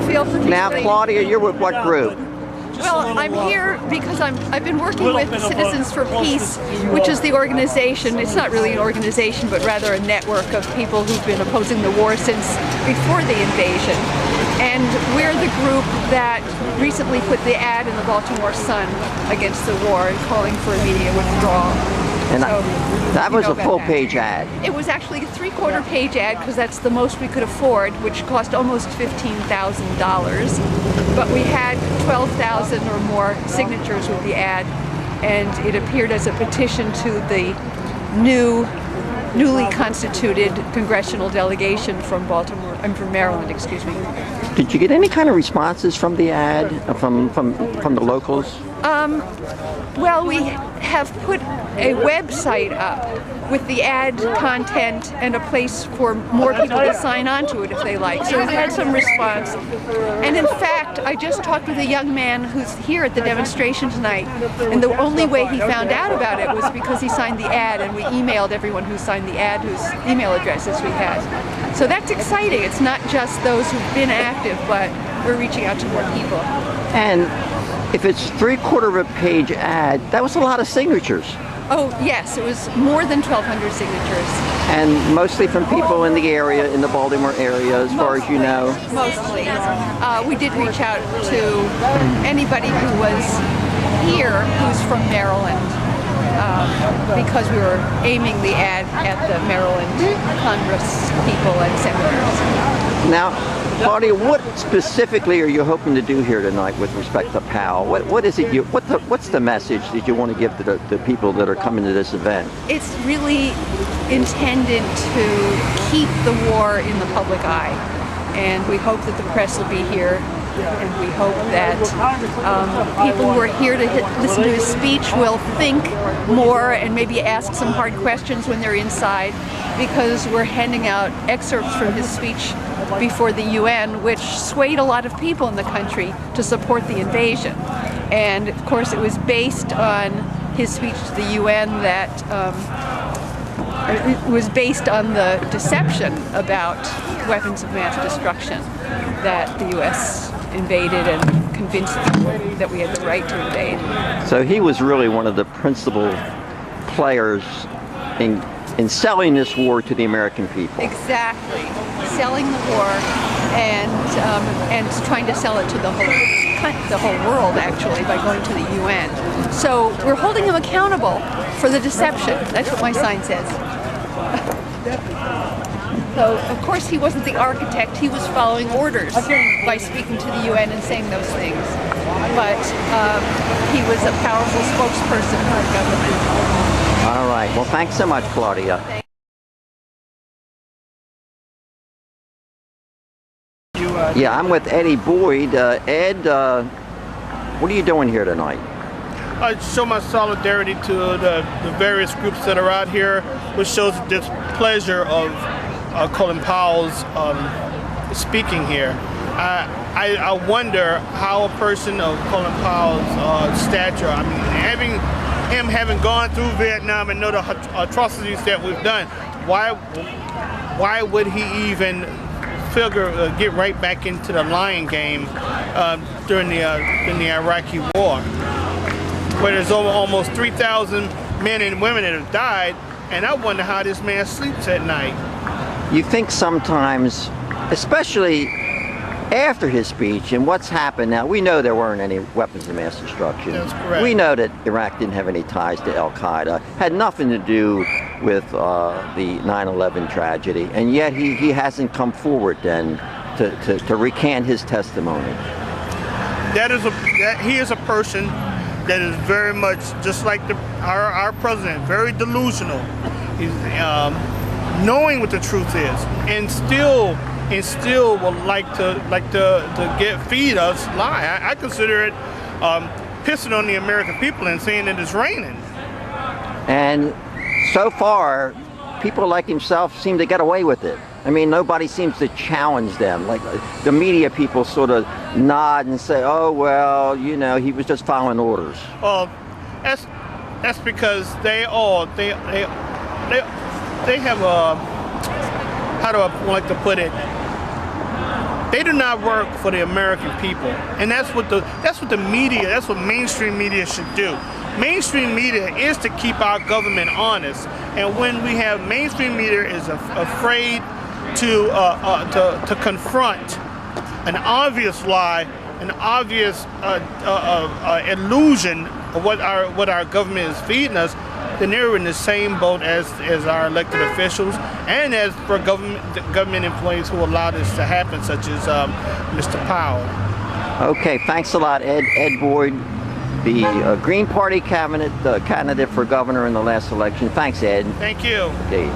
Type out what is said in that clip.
feel particularly... Now, Claudia, you're with what group? Well, I'm here because I've been working with Citizens for Peace, which is the organization. It's not really an organization, but rather a network of people who've been opposing the war since before the invasion. And we're the group that recently put the ad in the Baltimore Sun against the war and calling for immediate withdrawal. And so, that was a full-page ad. It was actually a 3/4-page ad because that's the most we could afford, which cost almost $15,000. But we had 12,000 or more signatures with the ad, and it appeared as a petition to the newly constituted congressional delegation from Baltimore, from Maryland, excuse me. Did you get any kind of responses from the ad, from the locals? Well, we have put a website up with the ad content and a place for more people to sign on to it if they like. So we've had some response. And in fact, I just talked with a young man who's here at the demonstration tonight, and the only way he found out about it was because he signed the ad, and we emailed everyone who signed the ad whose email addresses we had. So that's exciting. It's not just those who've been active, but we're reaching out to more people. And if it's 3/4-page ad, that was a lot of signatures. Oh yes, it was more than 1,200 signatures. And mostly from people in the area, in the Baltimore area, as far as you know? Mostly. We did reach out to anybody who was here who's from Maryland, because we were aiming the ad at the Maryland Congress people and senators. Now, Claudia, what specifically are you hoping to do here tonight with respect to Powell? What is it? What's the message that you want to give to the people that are coming to this event? It's really intended to keep the war in the public eye, and we hope that the press will be here, and we hope that people who are here to listen to his speech will think more and maybe ask some hard questions when they're inside, because we're handing out excerpts from his speech before the UN, which swayed a lot of people in the country to support the invasion. And of course it was based on his speech to the UN that it was based on the deception about weapons of mass destruction that the US invaded and convinced people that we had the right to invade. So he was really one of the principal players in selling this war to the American people. Exactly, selling the war and trying to sell it to the whole world actually by going to the UN. So we're holding him accountable for the deception. That's what my sign says. So of course he wasn't the architect. He was following orders by speaking to the UN and saying those things. But he was a powerful spokesperson for the government. All right. Well, thanks so much, Claudia. Yeah, I'm with Eddie Boyd. Ed, what are you doing here tonight? I show my solidarity to the various groups that are out here, which shows the displeasure of Colin Powell's speaking here. I wonder how a person of Colin Powell's stature, I mean, having gone through Vietnam and know the atrocities that we've done, why would he even get right back into the lying game during the Iraqi War, where there's almost 3,000 men and women that have died, and I wonder how this man sleeps at night. You think sometimes, especially after his speech and what's happened now, we know there weren't any weapons of mass destruction. That's correct. We know that Iraq didn't have any ties to Al-Qaeda, had nothing to do with the 9/11 tragedy, and yet he hasn't come forward then to recant his testimony. He is a person that is very much just like our president, very delusional. He's knowing what the truth is, and still would like to feed us lie. I consider it pissing on the American people and saying that it's raining. And so far, people like himself seem to get away with it. I mean, nobody seems to challenge them. Like the media people sort of nod and say, "Oh well, you know, he was just following orders." That's because they have a, how do I like to put it? They do not work for the American people, and that's what the media, that's what mainstream media should do. Mainstream media is to keep our government honest, and when we have mainstream media is afraid to confront an obvious lie, an obvious illusion of what our government is feeding us, then they're in the same boat as our elected officials and as for government employees who allow this to happen, such as Mr. Powell. Okay, thanks a lot, Ed Boyd, the Green Party candidate for governor in the last election. Thanks, Ed. Thank you. Okay.